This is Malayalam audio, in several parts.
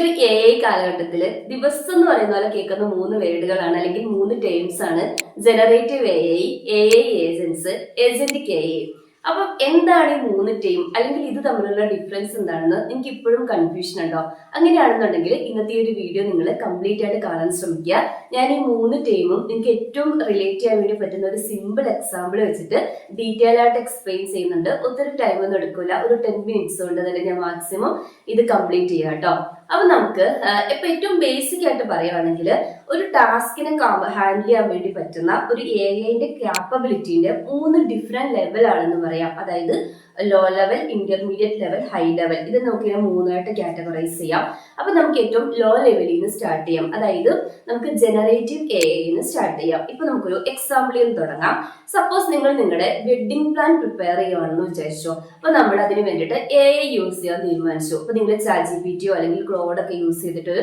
ഒരു കാലഘട്ടത്തില് ദിവസം എന്ന് പറയുന്ന പോലെ കേൾക്കുന്ന 3 വേർഡുകളാണ് അല്ലെങ്കിൽ 3 ടേംസ് ആണ് ജനറേറ്റീവ് ഏജൻസ്, ഏജന്റിക് അപ്പം എന്താണ് ഈ 3 ടീം അല്ലെങ്കിൽ ഇത് തമ്മിലുള്ള ഡിഫറൻസ് എന്താണെന്ന് നിങ്ങൾക്ക് ഇപ്പോഴും കൺഫ്യൂഷൻ ഉണ്ടോ? അങ്ങനെയാണെന്നുണ്ടെങ്കിൽ ഇന്നത്തെ ഒരു വീഡിയോ നിങ്ങൾ കംപ്ലീറ്റ് ആയിട്ട് കാണാൻ ശ്രമിക്കുക. ഞാൻ ഈ 3 ടീമും നിങ്ങൾക്ക് ഏറ്റവും റിലേറ്റ് ചെയ്യാൻ വേണ്ടി പറ്റുന്ന ഒരു സിമ്പിൾ എക്സാമ്പിൾ വെച്ചിട്ട് ഡീറ്റെയിൽ ആയിട്ട് എക്സ്പ്ലെയിൻ ചെയ്യുന്നുണ്ട്. ഒത്തിരി ടൈം ഒന്നും എടുക്കില്ല, ഒരു 10 മിനിറ്റ്സ് കൊണ്ട് തന്നെ ഞാൻ മാക്സിമം ഇത് കംപ്ലീറ്റ് ചെയ്യാം കേട്ടോ. അപ്പൊ നമുക്ക് ഇപ്പൊ ഏറ്റവും ബേസിക് ആയിട്ട് പറയുകയാണെങ്കിൽ ഒരു ടാസ്കിനെ ഹാൻഡിൽ ചെയ്യാൻ വേണ്ടി പറ്റുന്ന ഒരു എഐന്റെ ക്യാപ്പബിലിറ്റിന്റെ 3 ഡിഫറെന്റ് ലെവൽ ആണെന്ന് പറയാം. അതായത് low level, intermediate level, high level. ഇത് നമുക്ക് 3ആയിട്ട് കാറ്റഗറൈസ് ചെയ്യാം. അപ്പൊ നമുക്ക് ഏറ്റവും ലോ ലെവലിൽ നിന്ന് സ്റ്റാർട്ട് ചെയ്യാം. അതായത് നമുക്ക് ജനറേറ്റീവ് എഐന്ന് സ്റ്റാർട്ട് ചെയ്യാം. ഇപ്പൊ നമുക്കൊരു എക്സാമ്പിളിൽ നിന്ന് തുടങ്ങാം. സപ്പോസ് നിങ്ങൾ നിങ്ങളുടെ വെഡിങ് പ്ലാൻ പ്രിപ്പയർ ചെയ്യുകയാണെന്ന് വിചാരിച്ചോ. അപ്പൊ നമ്മൾ അതിന് വേണ്ടിയിട്ട് എഐ യൂസ് ചെയ്യാൻ തീരുമാനിച്ചു. അപ്പൊ നിങ്ങൾ ChatGPT അല്ലെങ്കിൽ ക്ലോഡ് ഒക്കെ യൂസ് ചെയ്തിട്ട്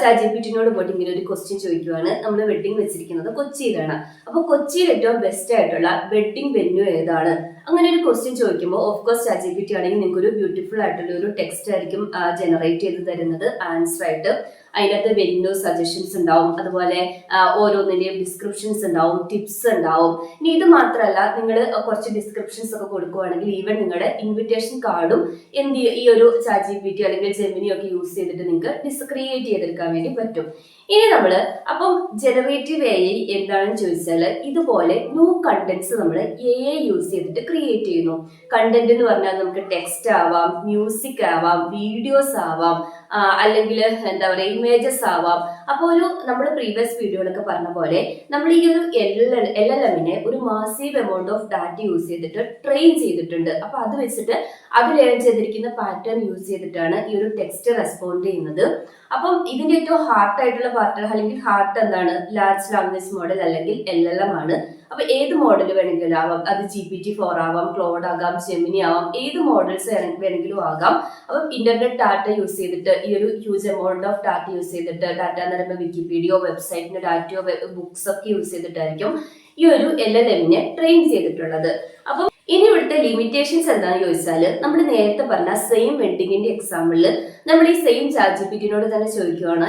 ChatGPT-നോട് പോയിട്ട് ഇങ്ങനെ ഒരു ക്വസ്റ്റ്യൻ ചോദിക്കുവാണ്. നമ്മൾ വെഡിങ് വെച്ചിരിക്കുന്നത് കൊച്ചിയിലാണ്. അപ്പൊ കൊച്ചിയിൽ ഏറ്റവും ബെസ്റ്റ് ആയിട്ടുള്ള വെഡിങ് വെന്യൂ ഏതാണ്? അങ്ങനെ ഒരു ക്വസ്റ്റ്യൻ ചോദിക്കുമ്പോൾ ഓഫ്കോഴ്സ് ChatGPT ആണെങ്കിൽ നിങ്ങൾക്ക് ഒരു ബ്യൂട്ടിഫുൾ ആയിട്ടുള്ള ഒരു ടെക്സ്റ്റ് ആയിരിക്കും ജനറേറ്റ് ചെയ്ത് തരുന്നത് ആൻസർ ആയിട്ട്. അതിനകത്ത് വെന്യൂ സജഷൻസ് ഉണ്ടാവും, അതുപോലെ ഓരോന്നിന്റെയും ഡിസ്ക്രിപ്ഷൻസ് ഉണ്ടാവും, ടിപ്സ് ഉണ്ടാവും. ഇനി ഇത് മാത്രമല്ല, നിങ്ങൾ കുറച്ച് ഡിസ്ക്രിപ്ഷൻസ് ഒക്കെ കൊടുക്കുവാണെങ്കിൽ ഈവൻ നിങ്ങളുടെ ഇൻവിറ്റേഷൻ കാർഡും ഈ ഒരു ChatGPT അല്ലെങ്കിൽ ജെമിനി ഒക്കെ യൂസ് ചെയ്തിട്ട് നിങ്ങൾക്ക് ക്രിയേറ്റ് ചെയ്തെടുക്കാൻ വേണ്ടി പറ്റും. ഇനി നമ്മള് അപ്പം ജനറേറ്റീവ് എഐ എന്താണെന്ന് ചോദിച്ചാൽ ഇതുപോലെ ന്യൂ കണ്ടന്റ്സ് നമ്മൾ എഐ യൂസ് ചെയ്തിട്ട് ക്രിയേറ്റ് ചെയ്യുന്നു. കണ്ടന്റ് എന്ന് പറഞ്ഞാൽ നമുക്ക് ടെക്സ്റ്റ് ആവാം, മ്യൂസിക് ആവാം, വീഡിയോസ് ആവാം, അല്ലെങ്കിൽ എന്താ പറയുക ഇമേജസ് ആവാം. അപ്പോൾ നമ്മൾ പ്രീവിയസ് വീഡിയോയിലൊക്കെ പറഞ്ഞ പോലെ നമ്മൾ ഈ ഒരു LLM-നെ ഒരു massive amount of data use ചെയ്തിട്ട് ട്രെയിൻ ചെയ്തിട്ടുണ്ട്. അപ്പൊ അത് വെച്ചിട്ട് അതിൽ ലേൺ ചെയ്തിരിക്കുന്ന പാറ്റേൺ യൂസ് ചെയ്തിട്ടാണ് ഈ ഒരു ടെക്സ്റ്റ് റെസ്പോണ്ട് ചെയ്യുന്നത്. അപ്പം ഇതിന്റെ ഏറ്റവും ഹാർട്ട് ആയിട്ടുള്ള പാർട്ട് അല്ലെങ്കിൽ ഹാർട്ട് എന്താണ്? ലാർജ് ലാംഗ്വേജ് മോഡൽ അല്ലെങ്കിൽ LLM ആണ്. അപ്പൊ ഏത് മോഡൽ വേണമെങ്കിലും ആവാം. അത് GPT-4 ആവാം, ക്ലോഡ് ആകാം, ജെമിനി ആവാം, ഏത് മോഡൽസ് വേണമെങ്കിലും ആകാം. അപ്പം ഇന്റർനെറ്റ് ഡാറ്റ യൂസ് ചെയ്തിട്ട് ഈ ഒരു huge amount of data use ചെയ്തിട്ട്, ഡാറ്റ എന്ന് പറയുമ്പോൾ വിക്കിപീഡിയോ, വെബ്സൈറ്റിന്റെ ഡാറ്റയോ ബുക്സ് ഒക്കെ യൂസ് ചെയ്തിട്ടായിരിക്കും ഈ ഒരു LLM-നെ ട്രെയിൻ ചെയ്തിട്ടുള്ളത്. അപ്പം ഇനി ഇവിടുത്തെ ലിമിറ്റേഷൻസ് എന്താണെന്ന് ചോദിച്ചാൽ നമ്മൾ നേരത്തെ പറഞ്ഞ സെയിം വെഡിങ്ങിന്റെ എക്സാമ്പിളിൽ നമ്മൾ ഈ സെയിം ChatGPT-നോട് തന്നെ ചോദിക്കുകയാണ്,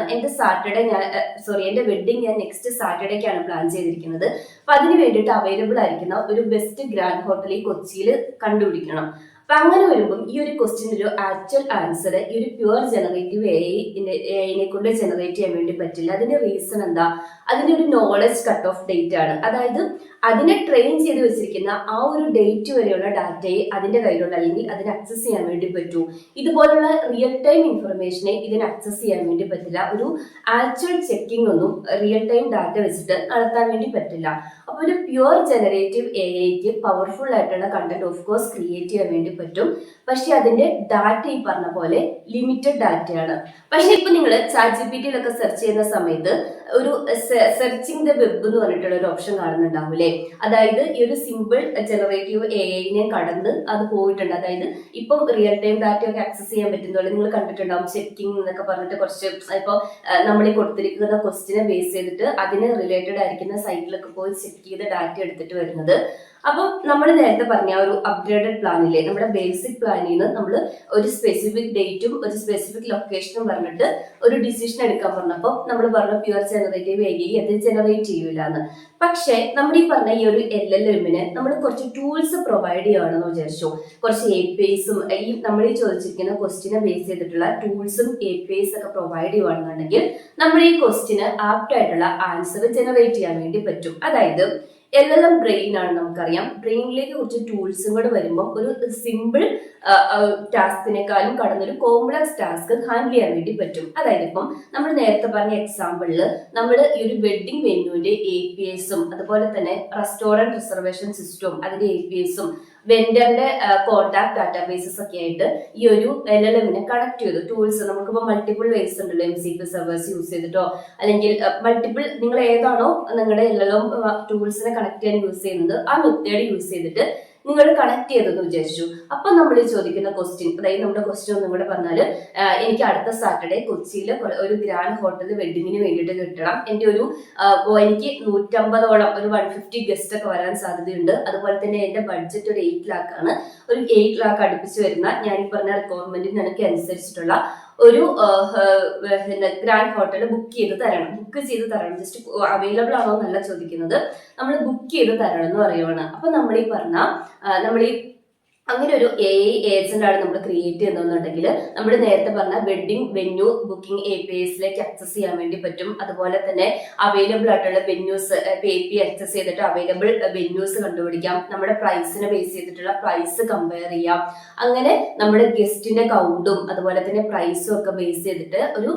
എന്റെ വെഡിങ് ഞാൻ നെക്സ്റ്റ് സാറ്റർഡേക്കാണ് പ്ലാൻ ചെയ്തിരിക്കുന്നത്. അപ്പൊ അതിന് വേണ്ടിയിട്ട് അവൈലബിൾ ആയിരിക്കുന്ന ഒരു ബെസ്റ്റ് ഗ്രാൻഡ് ഹോട്ടൽ ഈ കൊച്ചിയിൽ കണ്ടുപിടിക്കണം. അപ്പൊ അങ്ങനെ വരുമ്പോൾ ഈ ഒരു ക്വസ്റ്റ്യൻ ഒരു ആക്ച്വൽ ആൻസർ ഈ ഒരു പ്യുവർ ജനറേറ്റീവ് എഐനെ കൊണ്ട് ജനറേറ്റ് ചെയ്യാൻ വേണ്ടി പറ്റില്ല. അതിന്റെ റീസൺ എന്താ? അതിന്റെ ഒരു നോളജ് കട്ട് ഓഫ് ഡേറ്റ് ആണ്. അതായത് അതിനെ ട്രെയിൻ ചെയ്ത് വെച്ചിരിക്കുന്ന ആ ഒരു ഡേറ്റ് വരെയുള്ള ഡാറ്റയെ അതിന്റെ കയ്യിലുള്ള അല്ലെങ്കിൽ അതിന് അക്സസ് ചെയ്യാൻ വേണ്ടി പറ്റൂ. ഇതുപോലുള്ള റിയൽ ടൈം ഇൻഫർമേഷനെ ഇതിന് അക്സസ് ചെയ്യാൻ വേണ്ടി പറ്റില്ല. ഒരു ആക്ച്വൽ ചെക്കിംഗ് ഒന്നും റിയൽ ടൈം ഡാറ്റ വെച്ചിട്ട് നടത്താൻ വേണ്ടി പറ്റില്ല. അപ്പൊ ഒരു പ്യുവർ ജനറേറ്റീവ് എഐക്ക് പവർഫുൾ ആയിട്ടുള്ള കണ്ടന്റ് ഓഫ് കോഴ്സ് ക്രിയേറ്റ് ചെയ്യാൻ വേണ്ടി പറ്റും. പക്ഷെ അതിന്റെ ഡാറ്റ ഈ പറഞ്ഞ പോലെ ലിമിറ്റഡ് ഡാറ്റയാണ്. പക്ഷെ ഇപ്പൊ നിങ്ങൾ ChatGPT-യിലൊക്കെ സെർച്ച് ചെയ്യുന്ന സമയത്ത് ഒരു സെർച്ചിങ് ദ വെബ് എന്ന് പറഞ്ഞിട്ടുള്ള ഒരു ഓപ്ഷൻ കാണുന്നുണ്ടാവൂലേ. അതായത് ഈ ഒരു സിമ്പിൾ ജനറേറ്റീവ് എഐനെ കടന്ന് അത് പോയിട്ടുണ്ട്. അതായത് ഇപ്പം റിയൽ ടൈം ഡാറ്റ ഒക്കെ ആക്സസ് ചെയ്യാൻ പറ്റുന്നതുപോലെ നിങ്ങൾ കണ്ടിട്ടുണ്ടാവും. ചെക്കിംഗ് എന്നൊക്കെ പറഞ്ഞിട്ട് കുറച്ച് ഇപ്പൊ നമ്മൾ ഈ കൊടുത്തിരിക്കുന്ന ക്വസ്റ്റിനെ ബേസ് ചെയ്തിട്ട് അതിന് റിലേറ്റഡ് ആയിരിക്കുന്ന സൈറ്റിലൊക്കെ പോയി ചെക്ക് ചെയ്ത് ഡാറ്റ എടുത്തിട്ട് വരുന്നത്. അപ്പം നമ്മൾ നേരത്തെ പറഞ്ഞ ഒരു അപ്ഗ്രേഡഡ് പ്ലാനില്ലേ, നമ്മുടെ ബേസിക് പ്ലാനിൽ നിന്ന് നമ്മൾ ഒരു സ്പെസിഫിക് ഡേറ്റും ഒരു സ്പെസിഫിക് ലൊക്കേഷനും പറഞ്ഞിട്ട് ഒരു ഡിസിഷൻ എടുക്കാൻ പറഞ്ഞപ്പോൾ നമ്മൾ പറഞ്ഞു പ്യുവർ ജനറേറ്റീവ് എഐ അത് ജനറേറ്റ് ചെയ്യൂല എന്ന്. പക്ഷെ നമ്മൾ ഈ പറഞ്ഞ ഈ ഒരു LLM-ന് നമ്മൾ കുറച്ച് ടൂൾസ് പ്രൊവൈഡ് ചെയ്യുകയാണെന്ന് വിചാരിച്ചു. കുറച്ച് APIs-ഉം ഈ നമ്മൾ ഈ ചോദിച്ചിരിക്കുന്ന ക്വസ്റ്റിനെ ബേസ് ചെയ്തിട്ടുള്ള ടൂൾസും APIs ഒക്കെ പ്രൊവൈഡ് ചെയ്യുകയാണെന്നുണ്ടെങ്കിൽ നമ്മൾ ഈ ക്വസ്റ്റിന് ആപ്റ്റ് ആയിട്ടുള്ള ആൻസർ ജനറേറ്റ് ചെയ്യാൻ വേണ്ടി പറ്റും. അതായത് LLM ബ്രെയിൻ ആണ്, നമുക്കറിയാം. ബ്രെയിനിലേക്ക് കുറച്ച് ടൂൾസും കൂടെ വരുമ്പോൾ ഒരു സിമ്പിൾ ടാസ്കിനേക്കാളും കടന്നൊരു കോംപ്ലക്സ് ടാസ്ക് ഹാൻഡിൽ ചെയ്യാൻ വേണ്ടി പറ്റും. അതായത് ഇപ്പം നമ്മൾ നേരത്തെ പറഞ്ഞ എക്സാമ്പിളിൽ നമ്മൾ ഈ ഒരു വെഡിങ് വെന്യൂവിന്റെ APIs-ഉം അതുപോലെ തന്നെ റെസ്റ്റോറന്റ് റിസർവേഷൻ സിസ്റ്റവും അതിന്റെ APIs-ഉം വെൻഡറിന്റെ കോൺടാക്ട് ഡാറ്റാബേസസ് ഒക്കെ ആയിട്ട് ഈ ഒരു LLM-നെ കണക്ട് ചെയ്തു. ടൂൾസ് നമുക്കിപ്പോ മൾട്ടിപ്പിൾ വേസ് ഉണ്ടല്ലോ, MCP സെർവേഴ്സ് യൂസ് ചെയ്തിട്ടോ അല്ലെങ്കിൽ മൾട്ടിപ്പിൾ നിങ്ങൾ ഏതാണോ നിങ്ങളുടെ LLM ടൂൾസിനെ കണക്ട് ചെയ്യാൻ യൂസ് ചെയ്യുന്നത് ആ മെത്തേഡ് യൂസ് ചെയ്തിട്ട് നിങ്ങൾ കണക്ട് ചെയ്തെന്ന് വിചാരിച്ചു. അപ്പൊ നമ്മൾ ചോദിക്കുന്ന ക്വസ്റ്റ്യൻ, അതായത് നമ്മുടെ ക്വസ്റ്റ്യൻ ഒന്നും കൂടെ പറഞ്ഞാല്, എനിക്ക് അടുത്ത സാറ്റർഡേ കൊച്ചിയിൽ ഒരു ഗ്രാൻഡ് ഹോട്ടൽ വെഡിങ്ങിന് വേണ്ടിയിട്ട് കിട്ടണം. എനിക്ക് 150ഓളം ഒരു 150 ഗസ്റ്റ് ഒക്കെ വരാൻ സാധ്യതയുണ്ട്. അതുപോലെ തന്നെ എന്റെ ബഡ്ജറ്റ് ഒരു 8 lakh ആണ്. ഒരു 8 lakh അടുപ്പിച്ച് വരുന്ന ഞാൻ ഈ പറഞ്ഞ റിക്വയർമെന്റിന് എനിക്ക് അനുസരിച്ചിട്ടുള്ള ഒരു ഗ്രാൻഡ് ഹോട്ടൽ ബുക്ക് ചെയ്ത് തരണം. ജസ്റ്റ് അവൈലബിൾ ആണോ എന്നല്ല ചോദിക്കുന്നത്, നമ്മൾ ബുക്ക് ചെയ്ത് തരണം എന്ന് പറയുവാണ്. അപ്പൊ നമ്മൾ ഈ പറഞ്ഞ അങ്ങനെ ഒരു ഏജന്റ് ആണ് നമ്മൾ ക്രിയേറ്റ് ചെയ്യുന്നുണ്ടെങ്കിൽ നമ്മൾ നേരത്തെ പറഞ്ഞ വെഡിങ് വെന്യൂ ബുക്കിംഗ് APIസിലേക്ക് ആക്സസ് ചെയ്യാൻ വേണ്ടി പറ്റും. അതുപോലെ തന്നെ അവൈലബിൾ ആയിട്ടുള്ള വെന്യൂസ് API ആക്സസ് ചെയ്തിട്ട് അവൈലബിൾ വെന്യൂസ് കണ്ടുപിടിക്കാം. നമ്മുടെ പ്രൈസിനെ ബേസ് ചെയ്തിട്ടുള്ള പ്രൈസ് കമ്പയർ ചെയ്യാം. അങ്ങനെ നമ്മുടെ ഗസ്റ്റിന്റെ കൗണ്ടും അതുപോലെ തന്നെ പ്രൈസും ഒക്കെ ബേസ് ചെയ്തിട്ട് ഒരു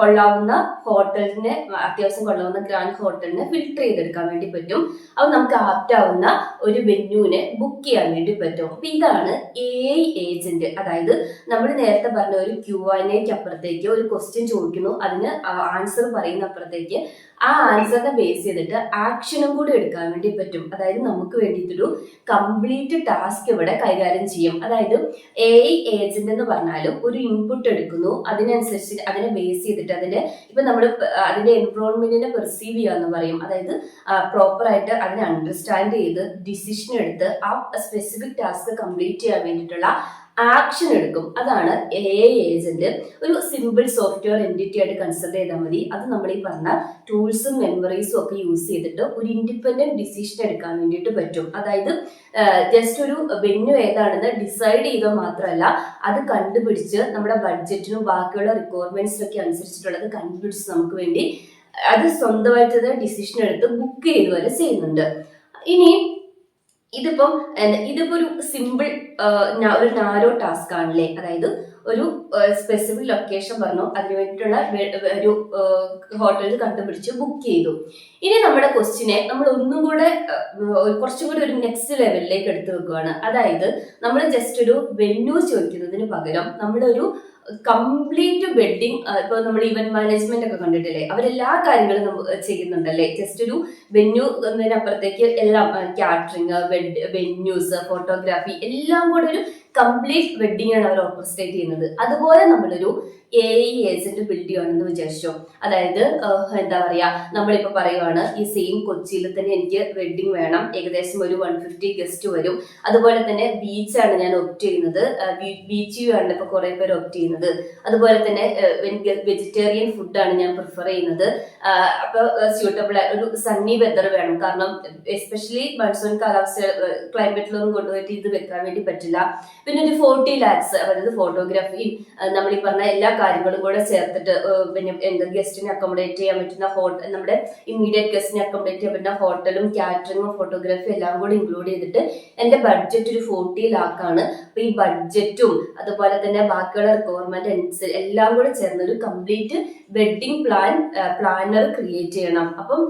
കൊള്ളാവുന്ന ഹോട്ടലിനെ, അത്യാവശ്യം കൊള്ളാവുന്ന ഗ്രാൻഡ് ഹോട്ടലിനെ ഫിൽട്ടർ ചെയ്തെടുക്കാൻ വേണ്ടി പറ്റും. അത് നമുക്ക് ആപ്റ്റ് ആവുന്ന ഒരു വെന്യൂവിനെ ബുക്ക് ചെയ്യാൻ വേണ്ടി പറ്റും. അപ്പൊ ഇതാണ് AI ഏജന്റ്. അതായത് നമ്മൾ നേരത്തെ പറഞ്ഞ ഒരു Q&A അപ്പുറത്തേക്ക് ഒരു ക്വസ്റ്റ്യൻ ചോദിക്കുന്നു, അതിന് ആൻസർ പറയുന്ന അപ്പുറത്തേക്ക് ആ ആൻസറിനെ ബേസ് ചെയ്തിട്ട് ആക്ഷനും കൂടി എടുക്കാൻ വേണ്ടി പറ്റും. അതായത് നമുക്ക് വേണ്ടിയിട്ടൊരു കംപ്ലീറ്റ് ടാസ്ക് ഇവിടെ കൈകാര്യം ചെയ്യും. അതായത് AI ഏജന്റ് എന്ന് പറഞ്ഞാലും ഒരു ഇൻപുട്ട് എടുക്കുന്നു, അതിനനുസരിച്ച് അതിനെ ബേസ് ചെയ്തിട്ട് ഇപ്പൊ നമ്മൾ അതിന്റെ എൻവറോൺമെന്റിനെ പെർസീവ് ചെയ്യാന്ന് പറയും. അതായത് പ്രോപ്പർ ആയിട്ട് അതിനെ അണ്ടർസ്റ്റാൻഡ് ചെയ്ത് ഡിസിഷൻ എടുത്ത് ആ സ്പെസിഫിക് ടാസ്ക് കംപ്ലീറ്റ് ചെയ്യാൻ വേണ്ടിയിട്ടുള്ള ആക്ഷൻ എടുക്കും. അതാണ് AI ഏജന്റ്. ഒരു സിമ്പിൾ സോഫ്റ്റ്വെയർ എൻറ്റിറ്റി ആയിട്ട് കൺസിഡർ ചെയ്താൽ മതി. അത് നമ്മൾ ഈ പറഞ്ഞ ടൂൾസും മെമ്മറീസും ഒക്കെ യൂസ് ചെയ്തിട്ട് ഒരു ഇൻഡിപെൻഡന്റ് ഡിസിഷൻ എടുക്കാൻ വേണ്ടിയിട്ട് പറ്റും. അതായത് ജസ്റ്റ് ഒരു വെന്യൂ ഏതാണെന്ന് ഡിസൈഡ് ചെയ്തോ മാത്രമല്ല, അത് കണ്ടുപിടിച്ച് നമ്മുടെ ബഡ്ജറ്റിനും ബാക്കിയുള്ള റിക്വയർമെന്റ്സിനൊക്കെ അനുസരിച്ചിട്ടുള്ളത് കണ്ടുപിടിച്ച് നമുക്ക് വേണ്ടി അത് സ്വന്തമായിട്ട് ഡിസിഷൻ എടുത്ത് ബുക്ക് ചെയ്ത് വരെ ചെയ്യുന്നുണ്ട്. ഇനി ഇതിപ്പോ ഒരു സിമ്പിൾ ഒരു നാരോ ടാസ്ക് ആണല്ലേ. അതായത് ഒരു സ്പെസിഫിക് ലൊക്കേഷൻ പറഞ്ഞു, അതിന് വേണ്ടിയിട്ടുള്ള ഒരു ഹോട്ടലിൽ കണ്ടുപിടിച്ച് ബുക്ക് ചെയ്തു. ഇനി നമ്മുടെ ക്വസ്റ്റിനെ നമ്മൾ ഒന്നും കൂടെ കുറച്ചും കൂടി ഒരു നെക്സ്റ്റ് ലെവലിലേക്ക് എടുത്തു വെക്കുകയാണ്. അതായത് നമ്മൾ ജസ്റ്റ് ഒരു വെന്യൂ ചോദിക്കുന്നതിന് പകരം നമ്മളൊരു കംപ്ലീറ്റ് വെഡിങ്, ഇപ്പൊ നമ്മൾ ഇവന്റ് മാനേജ്മെന്റ് ഒക്കെ കണ്ടിട്ടില്ലേ, അവരെല്ലാ കാര്യങ്ങളും ചെയ്യുന്നുണ്ടല്ലേ. ജസ്റ്റ് ഒരു വെന്യൂ എന്നതിനപ്പുറത്തേക്ക് എല്ലാം കാറ്ററിങ്, വെന്യൂസ്, ഫോട്ടോഗ്രാഫി എല്ലാം കൂടെ ഒരു കംപ്ലീറ്റ് വെഡിങ് ആണ് അവർ ഓർക്കസ്ട്രേറ്റ് ചെയ്യുന്നത്. അതുപോലെ നമ്മളൊരു AI ഏജന്റ് ബിൽഡ് ചെയ്യുകയാണെന്ന് വിചാരിച്ചോ. അതായത് എന്താ പറയാ, നമ്മളിപ്പോ പറയുവാണ് ഈ സെയിം കൊച്ചിയിൽ തന്നെ എനിക്ക് വെഡിങ് വേണം, ഏകദേശം ഒരു 150 ഗസ്റ്റ് വരും. അതുപോലെ തന്നെ ബീച്ചാണ് ഞാൻ ഓപ്റ്റ് ചെയ്യുന്നത്, ബീച്ച് വ്യൂ ആണ് ഇപ്പൊ കുറെ പേര് ഓപ്റ്റ് ചെയ്യുന്നത്. അതുപോലെ തന്നെ വെജിറ്റേറിയൻ ഫുഡാണ് ഞാൻ പ്രിഫർ ചെയ്യുന്നത്. അപ്പൊ സ്യൂട്ടബിൾ ഒരു സണ്ണി വെതർ വേണം, കാരണം എസ്പെഷ്യലി മൺസൂൺ കാലാവസ്ഥ ക്ലൈമറ്റിലൊന്നും കൊണ്ടുപോയിട്ട് ഇത് വെക്കാൻ വേണ്ടി പറ്റില്ല. പിന്നെ ഒരു 40 lakhs, അതായത് ഫോട്ടോഗ്രാഫിയും നമ്മൾ ഈ പറഞ്ഞ എല്ലാ കാര്യങ്ങളും കൂടെ ചേർത്തിട്ട് പിന്നെ എന്താ ഗസ്റ്റിനെ അക്കോമഡേറ്റ് ചെയ്യാൻ പറ്റുന്ന നമ്മുടെ ഇമ്മീഡിയറ്റ് ഗസ്റ്റിനെ അക്കോമഡേറ്റ് ചെയ്യാൻ പറ്റുന്ന ഹോട്ടലും കാറ്ററിങ്ങും ഫോട്ടോഗ്രാഫി എല്ലാം കൂടി ഇൻക്ലൂഡ് ചെയ്തിട്ട് എന്റെ ബഡ്ജറ്റ് ഒരു 40 lakh ആണ്. അപ്പൊ ഈ ബഡ്ജറ്റും അതുപോലെ തന്നെ ബാക്കിയുള്ള റിക്വയർമെന്റ് അനുസരിച്ച് എല്ലാം കൂടെ ചേർന്ന് ഒരു കംപ്ലീറ്റ് വെഡിങ് പ്ലാനർ ക്രിയേറ്റ് ചെയ്യണം. അപ്പം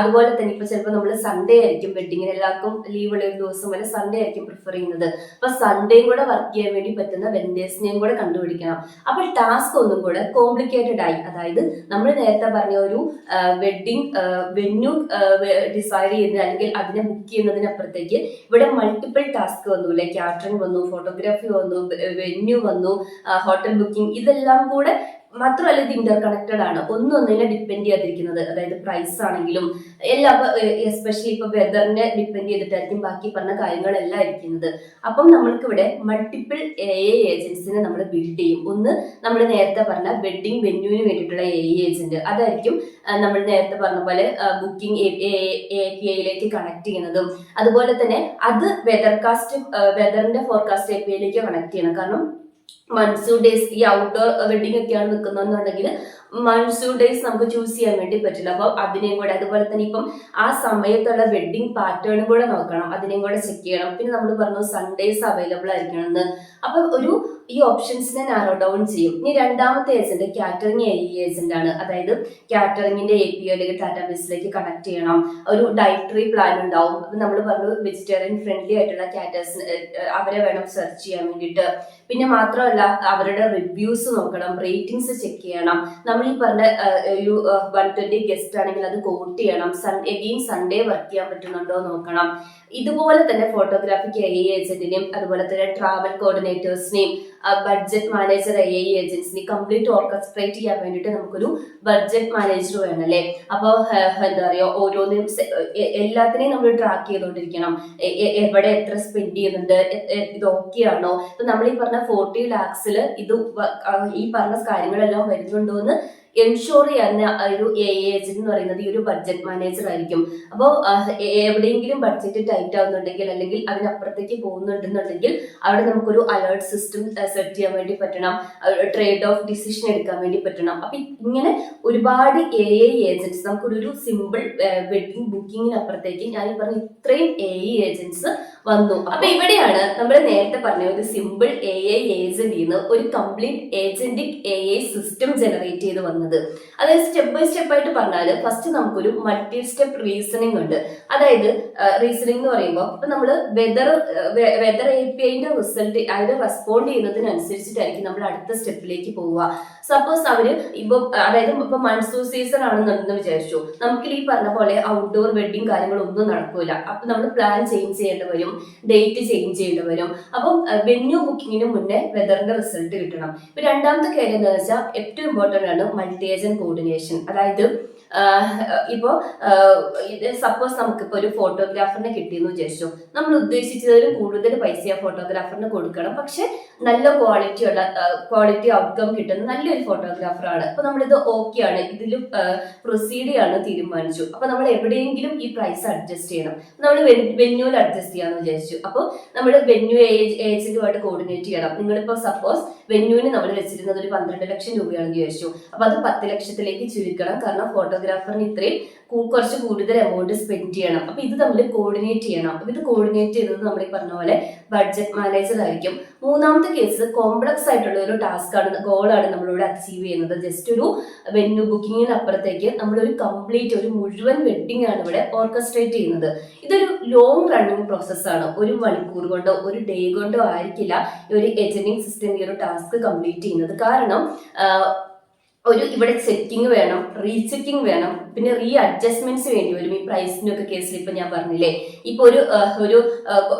അതുപോലെ തന്നെ ഇപ്പൊ ചിലപ്പോൾ നമ്മൾ സൺഡേ ആയിരിക്കും വെഡിങ്ങിന് എല്ലാവർക്കും ലീവ് ഉള്ള ഒരു ദിവസം പോലെ സൺഡേ ആയിരിക്കും പ്രിഫർ ചെയ്യുന്നത്. അപ്പൊ സൺഡേയും കൂടെ വർക്ക് ചെയ്യാൻ വേണ്ടി പറ്റുന്ന വെൻഡേഴ്സിനെയും കൂടെ കണ്ടുപിടിക്കണം. അപ്പൊ ടാസ്ക് ഒന്നും കൂടെ കോംപ്ലിക്കേറ്റഡ് ആയി. അതായത് നമ്മൾ നേരത്തെ പറഞ്ഞ ഒരു വെഡിങ് വെന്യൂ ഡിസൈഡ് ചെയ്യുന്നത് അല്ലെങ്കിൽ അതിനെ ബുക്ക് ചെയ്യുന്നതിനപ്പുറത്തേക്ക് ഇവിടെ മൾട്ടിപ്പിൾ ടാസ്ക് വന്നു അല്ലെ. കാറ്ററിംഗ് വന്നു, ഫോട്ടോഗ്രാഫി വന്നു, വെന്യൂ വന്നു, ഹോട്ടൽ ബുക്കിംഗ്, ഇതെല്ലാം കൂടെ മാത്രമല്ല ഇത് ഇന്റർ കണക്റ്റഡ് ആണ്, ഒന്നൊന്നിനെ ഡിപ്പെൻഡ് ചെയ്യാതിരിക്കുന്നത്. അതായത് പ്രൈസ് ആണെങ്കിലും എല്ലാം, എസ്പെഷ്യലി ഇപ്പൊ വെതറിനെ ഡിപ്പെൻഡ് ചെയ്തിട്ടായിരിക്കും ബാക്കി പറഞ്ഞ കാര്യങ്ങളെല്ലാം ഇരിക്കുന്നത്. അപ്പം നമ്മൾക്ക് ഇവിടെ മൾട്ടിപ്പിൾ AI ഏജൻസിനെ നമ്മൾ ബിൽഡ് ചെയ്യും. ഒന്ന് നമ്മൾ നേരത്തെ പറഞ്ഞ വെഡിങ് വെന്യൂവിന് വേണ്ടിയിട്ടുള്ള AI ഏജന്റ്, അതായിരിക്കും നമ്മൾ നേരത്തെ പറഞ്ഞ പോലെ ബുക്കിംഗ് APIയിലേക്ക് കണക്ട് ചെയ്യുന്നതും. അതുപോലെ തന്നെ അത് വെതറിന്റെ ഫോർകാസ്റ്റ് APIയിലേക്ക് കണക്ട് ചെയ്യണം. കാരണം മൺസൂൺ ഡേയ്സ്, ഈ ഔട്ട്ഡോർ വെഡിങ് ഒക്കെയാണ് നിൽക്കുന്നതെന്നുണ്ടെങ്കിൽ മൺസൂൺ ഡേയ്സ് നമുക്ക് ചൂസ് ചെയ്യാൻ വേണ്ടി പറ്റില്ല. അപ്പൊ അതിനെയും കൂടെ, അതുപോലെ തന്നെ ഇപ്പം ആ സമയത്തുള്ള വെഡിങ് പാറ്റേണും കൂടെ നോക്കണം, അതിനെയും കൂടെ ചെക്ക് ചെയ്യണം. പിന്നെ നമ്മൾ പറഞ്ഞു സൺഡേസ് അവൈലബിൾ ആയിരിക്കണം എന്ന്. അപ്പൊ ഈ ഓപ്ഷൻസിനെ നാരോ ഡൗൺ ചെയ്യും. ഇനി രണ്ടാമത്തെ ഏജന്റ് കാറ്ററിംഗ് AI ഏജന്റ് ആണ്. അതായത് കാറ്ററിംഗിന്റെ API അല്ലെങ്കിൽ ഡാറ്റാബേസിലേക്ക് കണക്ട് ചെയ്യണം. ഒരു ഡയറ്ററി പ്ലാൻ ഉണ്ടാവും. അപ്പൊ നമ്മൾ പറഞ്ഞു വെജിറ്റേറിയൻ ഫ്രണ്ട്ലി ആയിട്ടുള്ള കാറ്റേഴ്സ്, അവരെ വേണം സെർച്ച് ചെയ്യാൻ വേണ്ടിയിട്ട്. പിന്നെ മാത്രമല്ല അവരുടെ റിവ്യൂസ് നോക്കണം, റേറ്റിംഗ്സ് ചെക്ക് ചെയ്യണം. നമ്മൾ ഈ പറഞ്ഞ ഒരു 120 ഗസ്റ്റ് ആണെങ്കിൽ അത് കോട്ട് ചെയ്യണം. എഗെയിൻ സൺഡേ വർക്ക് ചെയ്യാൻ പറ്റുന്നുണ്ടോ നോക്കണം. ഇതുപോലെ തന്നെ ഫോട്ടോഗ്രാഫിക് എ ഐ ഏജന്റിനെയും അതുപോലെ തന്നെ ട്രാവൽ കോർഡിനേറ്റേഴ്സിനെയും ബഡ്ജറ്റ് മാനേജർ എ ഐ ഏജൻസിനെയും കംപ്ലീറ്റ് ഓർക്കസ്ട്രേറ്റ് ചെയ്യാൻ വേണ്ടിയിട്ട് നമുക്കൊരു ബഡ്ജറ്റ് മാനേജർ വേണം അല്ലേ. അപ്പോൾ എന്താ പറയുക, ഓരോന്നിനും എല്ലാത്തിനെയും നമ്മൾ ട്രാക്ക് ചെയ്തുകൊണ്ടിരിക്കണം. എവിടെ എത്ര സ്പെൻഡ് ചെയ്യുന്നുണ്ട്, ഇത് ഓക്കെ ആണോ, ഇപ്പൊ നമ്മൾ ഈ പറഞ്ഞ 40 lakhs ഇത് ഈ പറഞ്ഞ കാര്യങ്ങളെല്ലാം വരുന്നുണ്ടോ എന്ന് എൻഷുർ ചെയ്യുന്ന ഒരു എ ഐ ഏജന്റ് എന്ന് പറയുന്നത് ഈ ഒരു ബഡ്ജറ്റ് മാനേജർ ആയിരിക്കും. അപ്പോൾ എവിടെയെങ്കിലും ബഡ്ജറ്റ് ടൈറ്റ് ആവുന്നുണ്ടെങ്കിൽ അല്ലെങ്കിൽ അതിനപ്പുറത്തേക്ക് പോകുന്നുണ്ടെന്നുണ്ടെങ്കിൽ അവിടെ നമുക്കൊരു അലേർട്ട് സിസ്റ്റം സെറ്റ് ചെയ്യാൻ വേണ്ടി പറ്റണം, ട്രേഡ് ഓഫ് ഡിസിഷൻ എടുക്കാൻ വേണ്ടി പറ്റണം. അപ്പൊ ഇങ്ങനെ ഒരുപാട് എ ഐ ഏജൻറ്റ്സ് നമുക്കൊരു സിമ്പിൾ വെഡിങ് ബുക്കിങ്ങിനപ്പുറത്തേക്ക് ഞാൻ ഈ പറഞ്ഞ ഇത്രയും എ ഐ ഏജൻറ്റ്സ് വന്നു. അപ്പൊ ഇവിടെയാണ് നമ്മൾ നേരത്തെ പറഞ്ഞ ഒരു സിമ്പിൾ എ ഐ ഏജന്റിന്ന് ഒരു complete agentic A I system generate ചെയ്ത് വന്നത്. അതായത് സ്റ്റെപ്പ് ബൈ സ്റ്റെപ്പ് ആയിട്ട് പറഞ്ഞാൽ ഫസ്റ്റ് നമുക്കൊരു മൾട്ടി സ്റ്റെപ്പ് റീസണിങ് ഉണ്ട്. അതായത് റീസണിങ് എന്ന് പറയുമ്പോൾ ഇപ്പൊ നമ്മൾ വെദർ APIന്റെ റിസൾട്ട് അതിന് റെസ്പോണ്ട് ചെയ്യുന്നതിനനുസരിച്ചിട്ടായിരിക്കും നമ്മൾ അടുത്ത സ്റ്റെപ്പിലേക്ക് പോവുക. സപ്പോസ് അവര് അതായത് ഇപ്പൊ മൺസൂൺ സീസൺ ആണെന്ന് വിചാരിച്ചു, നമുക്ക് ഈ പറഞ്ഞ പോലെ ഔട്ട്ഡോർ വെഡിങ് കാര്യങ്ങളൊന്നും നടക്കൂല. അപ്പൊ നമ്മൾ പ്ലാൻ ചേഞ്ച് ചെയ്യേണ്ടി വരും, ഡേറ്റ് ചേഞ്ച് ചെയ്യേണ്ടി വരും. അപ്പം വെന്യൂ ബുക്കിങ്ങിന് മുന്നേ വെദറിന്റെ റിസൾട്ട് കിട്ടണം. ഇപ്പൊ രണ്ടാമത്തെ കാര്യം എന്താണെന്ന് വെച്ചാൽ ഏറ്റവും ഇമ്പോർട്ടന്റ് ആണ് മൾട്ടി ഏജന്റ് കോർഡിനേഷൻ. അതായത് ഇപ്പോ സപ്പോസ് നമുക്കിപ്പോ ഒരു ഫോട്ടോഗ്രാഫറിനെ കിട്ടിയെന്ന് വിചാരിച്ചു, നമ്മൾ ഉദ്ദേശിച്ചതിലും കൂടുതൽ പൈസ ആ ഫോട്ടോഗ്രാഫറിന് കൊടുക്കണം, പക്ഷെ നല്ല ക്വാളിറ്റി ഔട്ട്കം കിട്ടുന്ന നല്ലൊരു ഫോട്ടോഗ്രാഫറാണ്. അപ്പൊ നമ്മളിത് ഓക്കെ ആണ്, ഇതിൽ പ്രൊസീഡ് ചെയ്യാന്ന് തീരുമാനിച്ചു. അപ്പൊ നമ്മൾ എവിടെയെങ്കിലും ഈ പ്രൈസ് അഡ്ജസ്റ്റ് ചെയ്യണം. നമ്മൾ വെന്യൂവിൽ അഡ്ജസ്റ്റ് ചെയ്യാന്ന് വിചാരിച്ചു. അപ്പൊ നമ്മൾ വെന്യൂ ഏജന്റുമായിട്ട് കോർഡിനേറ്റ് ചെയ്യണം. നിങ്ങളിപ്പോ സപ്പോസ് വെന്യൂവിന് നമ്മൾ വെച്ചിരുന്നത് ഒരു 12 ലക്ഷം രൂപയാണെന്ന് വിചാരിച്ചു. അപ്പൊ അത് 10 ലക്ഷത്തിലേക്ക് ചുരുക്കണം, കാരണം ഫോട്ടോഗ്രാഫറിന് ഇത്രയും കുറച്ച് കൂടുതൽ എമൗണ്ട് സ്പെൻഡ് ചെയ്യണം. അപ്പൊ ഇത് തമ്മിൽ കോർഡിനേറ്റ് ചെയ്യണം. അപ്പൊ ഇത് കോർഡിനേറ്റ് ചെയ്തത് നമ്മൾ ഈ പറഞ്ഞ പോലെ ബഡ്ജറ്റ് മാനേജർ ആയിരിക്കും. മൂന്നാമത്തെ കേസ് കോംപ്ലക്സ് ആയിട്ടുള്ള ഒരു ടാസ്ക് ആണ്, ഗോളാണ് നമ്മളിവിടെ അച്ചീവ് ചെയ്യുന്നത്. ജസ്റ്റ് ഒരു വെന്യൂ ബുക്കിങ്ങിനപ്പുറത്തേക്ക് നമ്മളൊരു കംപ്ലീറ്റ് ഒരു മുഴുവൻ വെഡിങ് ആണ് ഇവിടെ ഓർക്കസ്ട്രേറ്റ് ചെയ്യുന്നത്. ഇതൊരു ലോങ് റണ്ണിങ് പ്രോസസ്സാണ്. ഒരു മണിക്കൂർ കൊണ്ടോ ഒരു ഡേ കൊണ്ടോ ആയിരിക്കില്ല ഒരു ഏജന്റിങ് സിസ്റ്റം ഈ ഒരു ടാസ്ക് കംപ്ലീറ്റ് ചെയ്യുന്നത്. കാരണം ഇവിടെ ചെക്കിങ് വേണം, റീചെക്കിങ് വേണം, പിന്നെ റീ അഡ്ജസ്റ്റ്മെന്റ്സ് വേണ്ടി വരും. ഈ പ്രൈസിനൊക്കെ കേസിൽ ഇപ്പൊ ഞാൻ പറഞ്ഞില്ലേ, ഇപ്പൊ ഒരു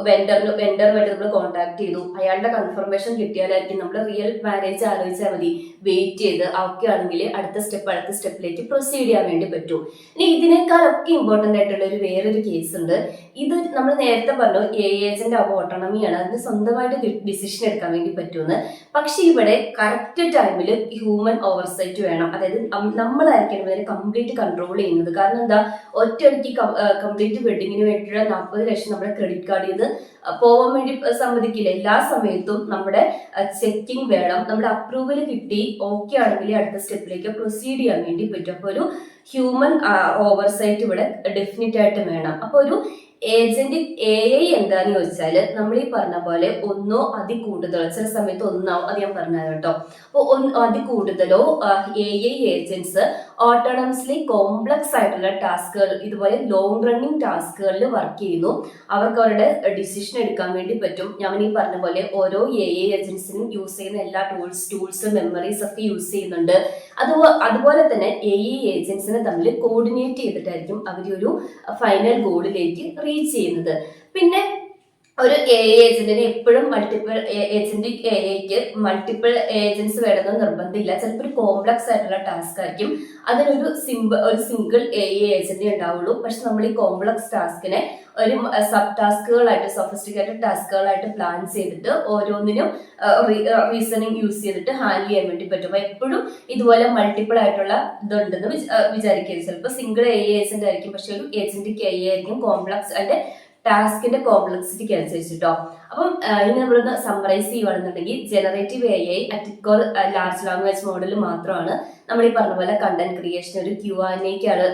വെണ്ടറുമായിട്ട് നമ്മൾ കോൺടാക്ട് ചെയ്തു, അയാളുടെ കൺഫർമേഷൻ കിട്ടിയാലായിരിക്കും നമ്മൾ റിയൽ മാരേജ് ആലോചിച്ചാൽ മതി, വെയിറ്റ് ചെയ്ത് ഓക്കെ ആണെങ്കിൽ അടുത്ത സ്റ്റെപ്പിലേക്ക് പ്രൊസീഡ് ചെയ്യാൻ വേണ്ടി പറ്റും. ഇനി ഇതിനേക്കാളൊക്കെ ഇമ്പോർട്ടന്റ് ആയിട്ടുള്ള വേറൊരു കേസ് ഉണ്ട്. ഇത് നമ്മൾ നേരത്തെ പറഞ്ഞു എ ഏജന്റ് ഓട്ടോണമിയാണ്, അതിന് സ്വന്തമായിട്ട് ഡിസിഷൻ എടുക്കാൻ വേണ്ടി പറ്റുമെന്ന്. പക്ഷെ ഇവിടെ കറക്റ്റ് ടൈമിൽ ഹ്യൂമൻ ഓവർസൈറ്റ് വേണം. അതായത് നമ്മളായിരിക്കണം ഇതിനെ കംപ്ലീറ്റ് കൺട്രോൾ ചെയ്യുന്നത്. കാരണം എന്താ, ഒറ്റയടിക്ക് കംപ്ലീറ്റ് വെഡിങ്ങിന് വേണ്ടിയിട്ടുള്ള 40 ലക്ഷം നമ്മുടെ ക്രെഡിറ്റ് കാർഡിൽ നിന്ന് പോവാൻ വേണ്ടി സമ്മതിക്കില്ല. എല്ലാ സമയത്തും നമ്മുടെ ചെക്കിങ് വേണം, നമ്മുടെ അപ്രൂവൽ കിട്ടി ഓക്കെ ആണെങ്കിൽ അടുത്ത സ്റ്റെപ്പിലേക്ക് പ്രൊസീഡ് ചെയ്യാൻ വേണ്ടി പറ്റും. അപ്പൊ ഒരു ഹ്യൂമൻ ഓവർസൈറ്റ് ഇവിടെ ഡെഫിനറ്റ് ആയിട്ട് വേണം. അപ്പൊ ഒരു ഏജന്റ് എ ഐ എന്താന്ന് ചോദിച്ചാല് നമ്മൾ ഈ പറഞ്ഞ പോലെ ഒന്നോ അതി കൂടുതലോ, ചില സമയത്ത് ഒന്നാവും, അത് ഞാൻ പറഞ്ഞത് കേട്ടോ. അപ്പൊ അതി കൂടുതലോ എ ഐ ഏജന്റ്സ് ഓട്ടോണമസ്ലി കോംപ്ലക്സ് ആയിട്ടുള്ള ടാസ്കുകൾ, ഇതുപോലെ ലോങ് റണ്ണിങ് ടാസ്കുകളിൽ വർക്ക് ചെയ്യുന്നു. അവർക്ക് അവരുടെ ഡിസിഷൻ എടുക്കാൻ വേണ്ടി പറ്റും. ഞാൻ ഈ പറഞ്ഞ പോലെ ഓരോ എ ഐ ഏജൻസിനും യൂസ് ചെയ്യുന്ന എല്ലാ ടൂൾസ് മെമ്മറീസ് ഒക്കെ യൂസ് ചെയ്യുന്നുണ്ട്. അതുപോലെ തന്നെ എ ഐ ഏജൻസിനെ തമ്മിൽ കോർഡിനേറ്റ് ചെയ്തിട്ടായിരിക്കും അവരൊരു ഫൈനൽ ഗോളിലേക്ക് റീച്ച് ചെയ്യുന്നത്. പിന്നെ ഒരു എ ഐ ഏജന്റിന് എപ്പോഴും ഏജന്റിക് എ ഐക്ക് മൾട്ടിപ്പിൾ ഏജൻസ് വേണമെന്ന് നിർബന്ധമില്ല. ചിലപ്പോൾ ഒരു കോംപ്ലക്സ് ആയിട്ടുള്ള ടാസ്ക് ആയിരിക്കും, അതിനൊരു സിംഗിൾ എ ഐ ഏജന്റ് ഉണ്ടാവുള്ളൂ. പക്ഷെ നമ്മൾ ഈ കോംപ്ലക്സ് ടാസ്കിനെ ഒരു സബ് ടാസ്കുകളായിട്ട്, സൊഫിസ്റ്റിക്കേറ്റഡ് ടാസ്കുകളായിട്ട് പ്ലാൻ ചെയ്തിട്ട് ഓരോന്നിനും റീസണിങ് യൂസ് ചെയ്തിട്ട് ഹാൻഡിൽ ചെയ്യാൻ വേണ്ടി പറ്റും. അപ്പൊ എപ്പോഴും ഇതുപോലെ മൾട്ടിപ്പിൾ ആയിട്ടുള്ള ഇതുണ്ടെന്ന് വിചാരിക്കരുത്. ചിലപ്പോൾ സിംഗിൾ എ ഐ ഏജന്റ് ആയിരിക്കും, പക്ഷെ ഒരു ഏജന്റിക് എ ഐ ആയിരിക്കും കോംപ്ലക്സ് അതിന്റെ ടാസ്കിന്റെ കോംപ്ലക്സിറ്റിക്ക് അനുസരിച്ചിട്ടോ. അപ്പം ഇനി നമ്മളൊന്ന് സമ്മറൈസ് ചെയ്യുകയാണെന്നുണ്ടെങ്കിൽ generative A I at core large language model മാത്രമാണ് നമ്മൾ ഈ പറഞ്ഞ പോലെ കണ്ടന്റ് ക്രിയേഷൻ ഒരു Q&Aക്കാണ്,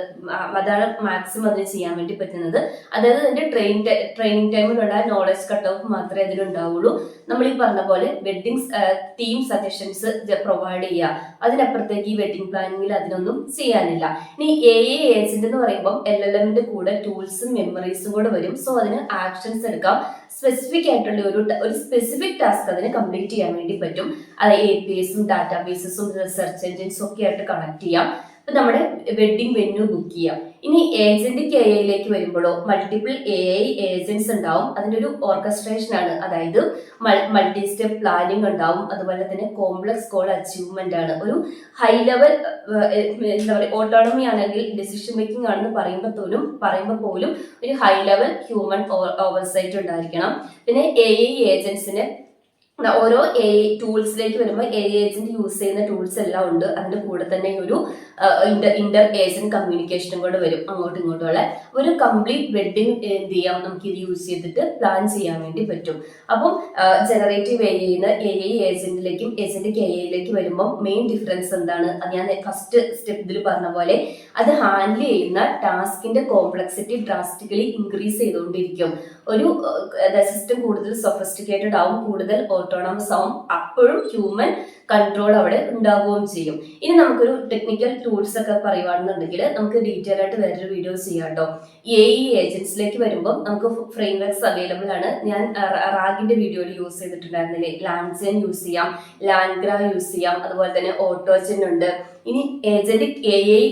അതാണ് മാക്സിമം അതിന് ചെയ്യാൻ വേണ്ടി പറ്റുന്നത്. അതായത് അതിന്റെ ട്രെയിനിങ് ടൈമിലുള്ള നോളജ് കട്ട് ഓഫ് മാത്രമേ അതിലുണ്ടാവുള്ളൂ. നമ്മൾ ഈ പറഞ്ഞ പോലെ വെഡിങ് തീം സജഷൻസ് പ്രൊവൈഡ് ചെയ്യുക, അതിനപ്പുറത്തേക്ക് ഈ വെഡിങ് പ്ലാനിങ്ങിൽ അതിനൊന്നും ചെയ്യാനില്ല. ഇനി എ ഐ ഏജന്റ് എന്ന് പറയുമ്പോൾ LLMന്റെ കൂടെ ടൂൾസും മെമ്മറീസും കൂടെ വരും. സോ അതിന് ആക്ഷൻസ് എടുക്കാം, സ്പെസിഫിക് ആയിട്ടുള്ള ഒരു സ്പെസിഫിക് ടാസ്ക് അതിന് കംപ്ലീറ്റ് ചെയ്യാൻ വേണ്ടി പറ്റും. അത് APIസും ഡാറ്റാബേസസും റിസർച്ച് എഞ്ചിൻസും ഒക്കെ ആയിട്ട് കണക്ട് ചെയ്യാം. ഇപ്പൊ നമ്മുടെ വെഡിങ് വെന്യൂ ബുക്ക് ചെയ്യാം. ഇനി ഏജന്റിക് എ ഐയിലേക്ക് വരുമ്പോഴോ മൾട്ടിപ്പിൾ AI ഏജന്റ്സ് ഉണ്ടാവും. അതിന്റെ ഒരു ഓർക്കസ്ട്രേഷൻ ആണ്, അതായത് മൾട്ടി സ്റ്റെപ്പ് പ്ലാനിങ് ഉണ്ടാവും. അതുപോലെ തന്നെ കോംപ്ലക്സ് ഗോൾ അച്ചീവ്മെന്റ് ആണ്. ഒരു ഹൈ ലെവൽ എന്താ പറയുക, ഓട്ടോണമി ആണെങ്കിൽ ഡിസിഷൻ മേക്കിംഗ് ആണെന്ന് പറയുമ്പോൾ പോലും ഒരു ഹൈ ലെവൽ ഹ്യൂമൻ ഓവർസൈറ്റ് ഉണ്ടായിരിക്കണം. പിന്നെ AI ഏജന്റ്സിന് ഓരോ ടൂൾസിലേക്ക് വരുമ്പോൾ ഏജന്റ് യൂസ് ചെയ്യുന്ന ടൂൾസ് എല്ലാം ഉണ്ട്. അതിന്റെ കൂടെ തന്നെ ഒരു ഇന്റർ ഏജന്റ് കമ്മ്യൂണിക്കേഷനും കൂടെ വരും, അങ്ങോട്ടും ഇങ്ങോട്ടുള്ള ഒരു കംപ്ലീറ്റ് വെഡിങ് എന്ത് ചെയ്യാം, നമുക്ക് ഇത് യൂസ് ചെയ്തിട്ട് പ്ലാൻ ചെയ്യാൻ വേണ്ടി പറ്റും. അപ്പം ജനറേറ്റീവ് AI ഏജന്റിലേക്കും ഏജന്റ് AI വരുമ്പോൾ മെയിൻ ഡിഫറൻസ് എന്താണ്, അത് ഞാൻ ഫസ്റ്റ് സ്റ്റെപ്പിൽ പറഞ്ഞ പോലെ അത് ഹാൻഡിൽ ചെയ്യുന്ന ടാസ്കിന്റെ കോംപ്ലക്സിറ്റി ഡ്രാസ്റ്റിക്കലി ഇൻക്രീസ് ചെയ്തുകൊണ്ടിരിക്കും. ഒരു സിസ്റ്റം കൂടുതൽ സൊഫിസ്റ്റിക്കേറ്റഡ് ആവും, കൂടുതൽ ഓട്ടോണമസ് ആവും, അപ്പോഴും ഹ്യൂമൻ കൺട്രോൾ അവിടെ ഉണ്ടാവുകയും ചെയ്യും. ഇനി നമുക്കൊരു ടെക്നിക്കൽ ടൂൾസ് ഒക്കെ പറയുകയാണെന്നുണ്ടെങ്കിൽ നമുക്ക് ഡീറ്റെയിൽ ആയിട്ട് വേറൊരു വീഡിയോ ചെയ്യാം കേട്ടോ. AI ഏജന്റ്സിലേക്ക് വരുമ്പോൾ നമുക്ക് ഫ്രെയിം വർക്ക്സ് അവൈലബിൾ ആണ്. ഞാൻ റാഗിന്റെ വീഡിയോയിൽ യൂസ് ചെയ്തിട്ടുണ്ടായിരുന്നില്ലേ, ലാൻഡ്സെൻ യൂസ് ചെയ്യാം, ലാൻഗ്ര യൂസ് ചെയ്യാം, അതുപോലെ തന്നെ ഓട്ടോജൻ ഉണ്ട്. ഇനി ഏജന്റിക് AI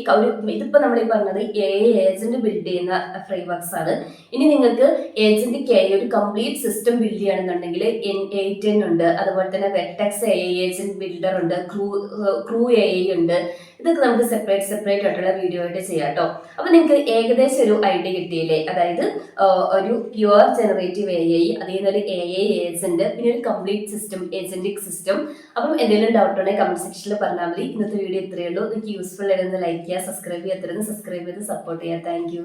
ഇതിപ്പോ നമ്മൾ ഈ പറഞ്ഞത് AI ഏജന്റ് ബിൽഡ് ചെയ്യുന്ന ഫ്രെയിം വർക്ക്സ് ആണ്. ഇനി നിങ്ങൾക്ക് ഏജന്റിക് AI ഒരു കംപ്ലീറ്റ് സിസ്റ്റം ബിൽഡ് ചെയ്യണമെന്നുണ്ടെങ്കിൽ N8N ഉണ്ട്, അതുപോലെ തന്നെ വെർട്ടെക്സ് AI ഏജന്റ് ബിൽഡർ ഉണ്ട്, ക്രൂ AI ഉണ്ട്. ഇതൊക്കെ നമുക്ക് സെപ്പറേറ്റ് ആയിട്ടുള്ള വീഡിയോ ആയിട്ട് ചെയ്യാം കേട്ടോ. അപ്പൊ നിങ്ങൾക്ക് ഏകദേശം ഒരു ഐഡിയ കിട്ടിയില്ലേ, അതായത് ഒരു പ്യുവർ ജനറേറ്റീവ് AI, അതേ ഒരു AI ഏജന്റ്, പിന്നെ ഒരു കംപ്ലീറ്റ് സിസ്റ്റം ഏജന്റിക് സിസ്റ്റം. അപ്പം എന്തെങ്കിലും ഡൗട്ട് ഉണ്ടെങ്കിൽ കമന്റ് സെക്ഷനിൽ പറഞ്ഞാൽ മതി. ഇന്നത്തെ വീഡിയോ ഇത്രയേ ഉള്ളൂ. നിങ്ങൾക്ക് യൂസ്ഫുൾ ആയിരുന്നു ലൈക്ക് ചെയ്യുക, സബ്സ്ക്രൈബ് ചെയ്ത് സപ്പോർട്ട് ചെയ്യുക. Thank you.